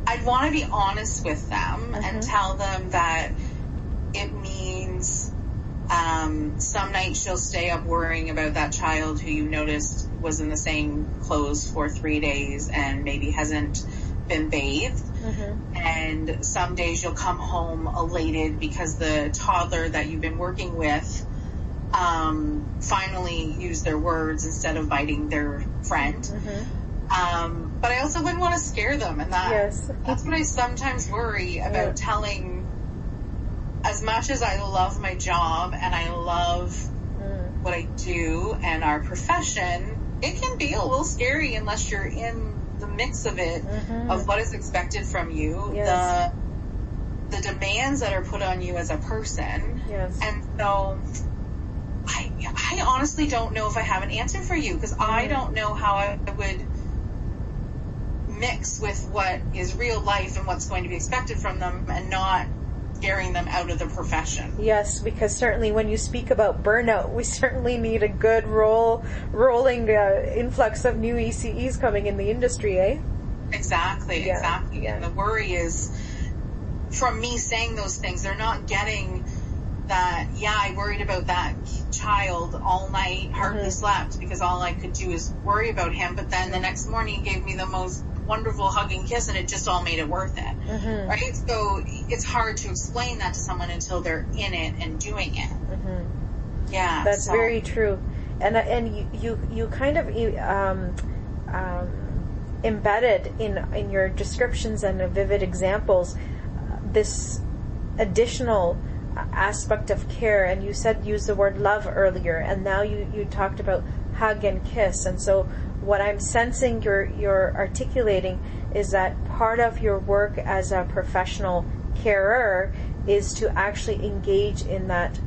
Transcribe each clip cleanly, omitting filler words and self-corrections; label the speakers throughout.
Speaker 1: I'd want to be honest with them and tell them that it means some nights you'll stay up worrying about that child who you noticed was in the same clothes for 3 days and maybe hasn't been bathed. And some days you'll come home elated because the toddler that you've been working with finally used their words instead of biting their friend. But I also wouldn't want to scare them, and that's what I sometimes worry about telling. As much as I love my job and I love what I do and our profession, it can be a little scary unless you're in the mix of it, of what is expected from you, the demands that are put on you as a person. And so I honestly don't know if I have an answer for you, because I don't know how I would mix with what is real life and what's going to be expected from them and not scaring them out of the profession.
Speaker 2: Yes, because certainly when you speak about burnout, we certainly need a good rolling influx of new ECEs coming in the industry, eh?
Speaker 1: Exactly. And the worry is, from me saying those things, they're not getting that, I worried about that child all night, hardly slept, because all I could do is worry about him, but then the next morning he gave me the most wonderful hugging kiss and it just all made it worth it. Right? So it's hard to explain that to someone until they're in it and doing it.
Speaker 2: That's very true. And you kind of embedded in your descriptions and vivid examples this additional aspect of care, and you use the word love earlier, and now you talked about hug and kiss. And so what I'm sensing you're articulating is that part of your work as a professional carer is to actually engage in that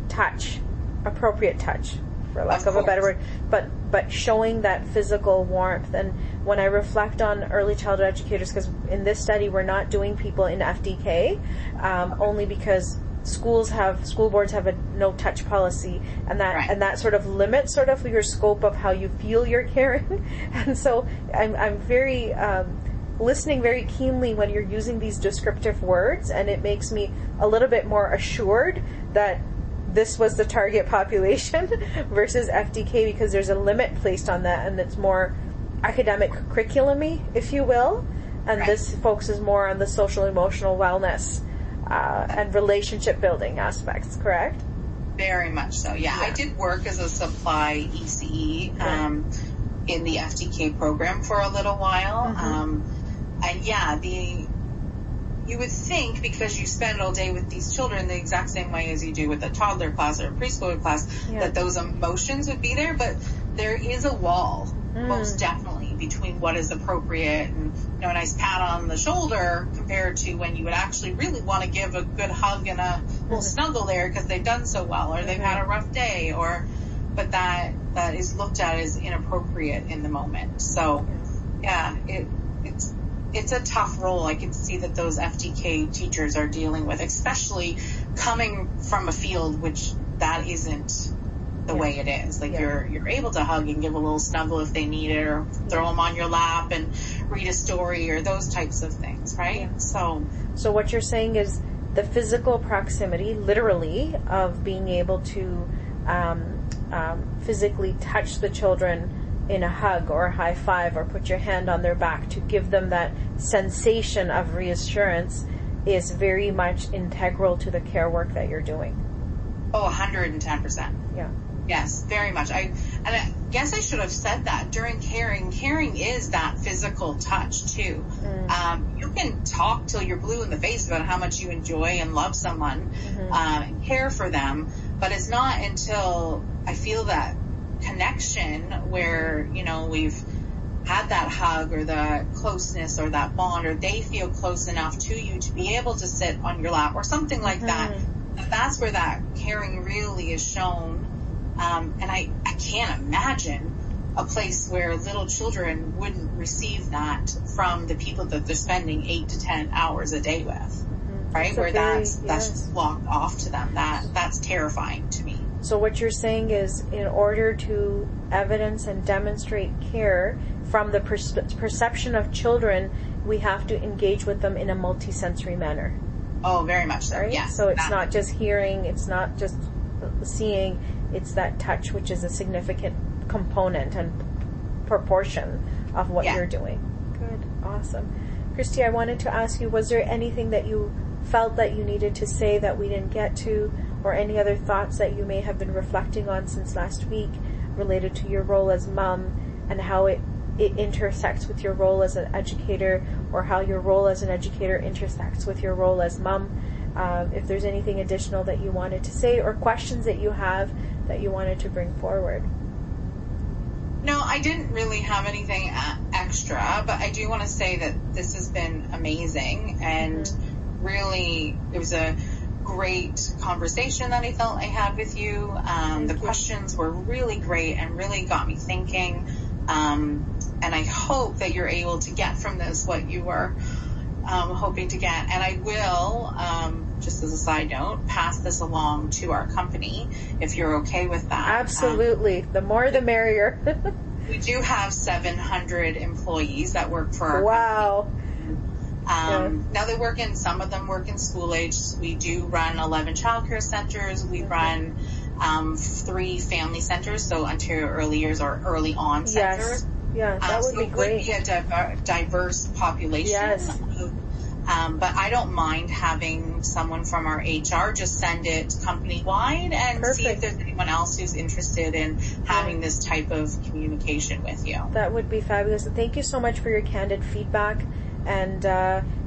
Speaker 2: touch, appropriate touch, for lack of a better word, but showing that physical warmth. And when I reflect on early childhood educators, because in this study we're not doing people in FDK, only because school boards have a no touch policy, and that sort of limits sort of your scope of how you feel you're caring. And so I'm very listening very keenly when you're using these descriptive words, and it makes me a little bit more assured that this was the target population versus FDK, because there's a limit placed on that, and it's more academic curriculum-y, if you will, and this focuses more on the social emotional wellness and relationship building aspects, correct?
Speaker 1: Very much so, yeah. I did work as a supply ECE in the FTK program for a little while. And you would think, because you spend all day with these children the exact same way as you do with a toddler class or a preschooler class, that those emotions would be there, but there is a wall, most definitely, between what is appropriate and a nice pat on the shoulder compared to when you would actually really want to give a good hug and a little snuggle there because they've done so well or they've had a rough day, but that is looked at as inappropriate in the moment. So it's a tough role. I can see that those FTK teachers are dealing with, especially coming from a field which that isn't the way it is. Like you're able to hug and give a little snuggle if they need it, or throw them on your lap and read a story or those types of things, right? So
Speaker 2: what you're saying is the physical proximity, literally, of being able to physically touch the children in a hug or a high five or put your hand on their back to give them that sensation of reassurance is very much integral to the care work that you're doing.
Speaker 1: 110%.
Speaker 2: Yeah.
Speaker 1: Yes, very much. I guess I should have said that during caring. Caring is that physical touch too. You can talk till you're blue in the face about how much you enjoy and love someone and care for them, but it's not until I feel that connection where, we've had that hug or the closeness or that bond, or they feel close enough to you to be able to sit on your lap or something like that. That's where that caring really is shown. And I can't imagine a place where little children wouldn't receive that from the people that they're spending 8 to 10 hours a day with, right? Where that's just blocked off to them. That's terrifying to me.
Speaker 2: So what you're saying is, in order to evidence and demonstrate care from the perception of children we have to engage with them in a multisensory manner.
Speaker 1: Oh, very much so.
Speaker 2: Right?
Speaker 1: Yes.
Speaker 2: So it's not just hearing, it's not just seeing, it's that touch, which is a significant component and proportion of what you're doing. Good. Awesome. Christy, I wanted to ask you, was there anything that you felt that you needed to say that we didn't get to, or any other thoughts that you may have been reflecting on since last week related to your role as mom and how it intersects with your role as an educator, or how your role as an educator intersects with your role as mom? If there's anything additional that you wanted to say, or questions that you have that you wanted to bring forward.
Speaker 1: No, I didn't really have anything extra, but I do want to say that this has been amazing, and really it was a great conversation that I felt I had with you. The questions were really great and really got me thinking, and I hope that you're able to get from this what you were hoping to get. And I will, just as a side note, pass this along to our company if you're okay with that.
Speaker 2: Absolutely. The more the merrier.
Speaker 1: We do have 700 employees that work for our company. Now some of them work in school age. We do run 11 childcare centers. We run 3 family centers, so Ontario Early Years or Early On centers.
Speaker 2: Yeah, that would be great.
Speaker 1: So it would be a diverse population.
Speaker 2: Yes.
Speaker 1: But I don't mind having someone from our HR just send it company-wide and see if there's anyone else who's interested in having this type of communication with you.
Speaker 2: That would be fabulous. Thank you so much for your candid feedback, and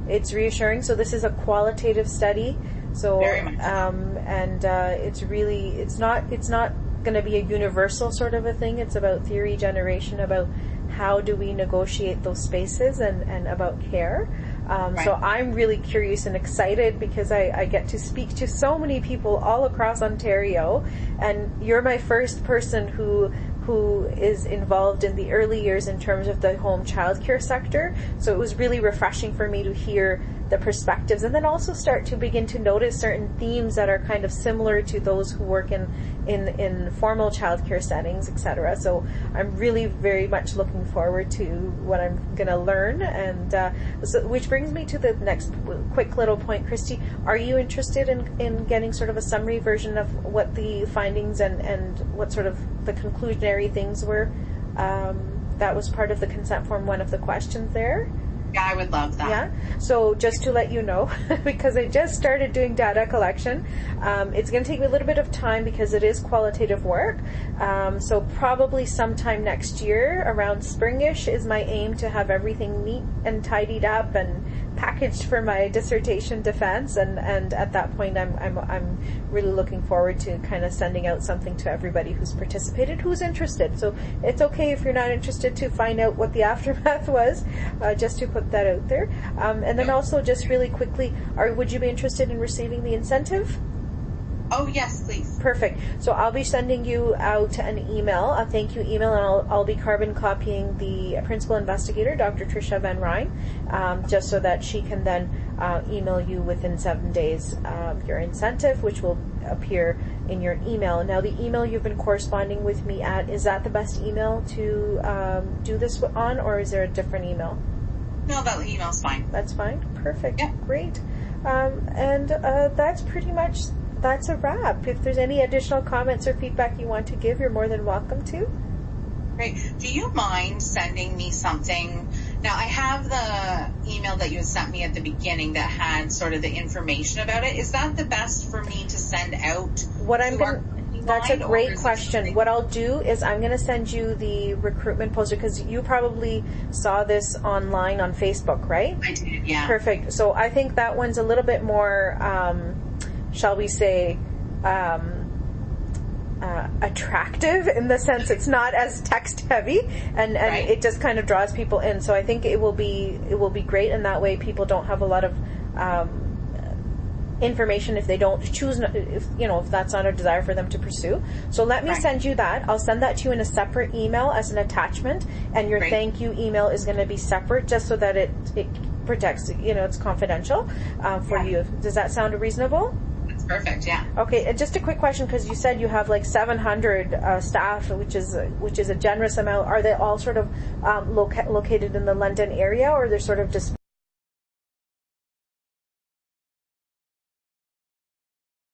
Speaker 2: it's reassuring. So this is a qualitative study. So
Speaker 1: very much.
Speaker 2: It's not going to be a universal sort of a thing. It's about theory generation, about how do we negotiate those spaces, and about care. So I'm really curious and excited because I get to speak to so many people all across Ontario, and you're my first person who is involved in the early years in terms of the home childcare sector. So it was really refreshing for me to hear the perspectives, and then also start to begin to notice certain themes that are kind of similar to those who work in formal childcare settings, etc. So I'm really very much looking forward to what I'm going to learn, and so, which brings me to the next quick little point. Christy, are you interested in getting sort of a summary version of what the findings and what sort of the conclusionary things were? That was part of the consent form, one of the questions there.
Speaker 1: Yeah, I would love that.
Speaker 2: Yeah. So just to let you know, because I just started doing data collection, it's going to take me a little bit of time because it is qualitative work. So probably sometime next year, around springish, is my aim to have everything neat and tidied up and packaged for my dissertation defense. And at that point, I'm really looking forward to kind of sending out something to everybody who's participated, who's interested. So it's okay if you're not interested to find out what the aftermath was, just to put that out there. And then also, just really quickly, would you be interested in receiving the incentive?
Speaker 1: Oh, yes, please.
Speaker 2: Perfect. So I'll be sending you out an email, a thank you email, and I'll be carbon copying the principal investigator, Dr. Tricia Van Ryn, just so that she can then email you within 7 days your incentive, which will appear in your email. Now, the email you've been corresponding with me at, is that the best email to do this on, or is there a different email?
Speaker 1: No, that email's fine.
Speaker 2: That's fine? Perfect.
Speaker 1: Yeah.
Speaker 2: Great. And that's pretty much... That's a wrap. If there's any additional comments or feedback you want to give, you're more than welcome to.
Speaker 1: Great. Do you mind sending me something? Now, I have the email that you sent me at the beginning that had sort of the information about it. Is that the best for me to send out?
Speaker 2: That's a great question. What I'll do is I'm going to send you the recruitment poster, because you probably saw this online on Facebook, right?
Speaker 1: I did, yeah.
Speaker 2: Perfect. So I think that one's a little bit more... shall we say, attractive, in the sense it's not as text heavy, and it just kind of draws people in. So I think it will be great, and that way people don't have a lot of information if they don't choose, if that's not a desire for them to pursue. So let me send you that. I'll send that to you in a separate email as an attachment, and your thank you email is going to be separate, just so that it protects, it's confidential for you. Does that sound reasonable?
Speaker 1: Perfect, yeah.
Speaker 2: Okay, and just a quick question, because you said you have like 700 staff, which is a generous amount. Are they all sort of located in the London area, or they're sort of just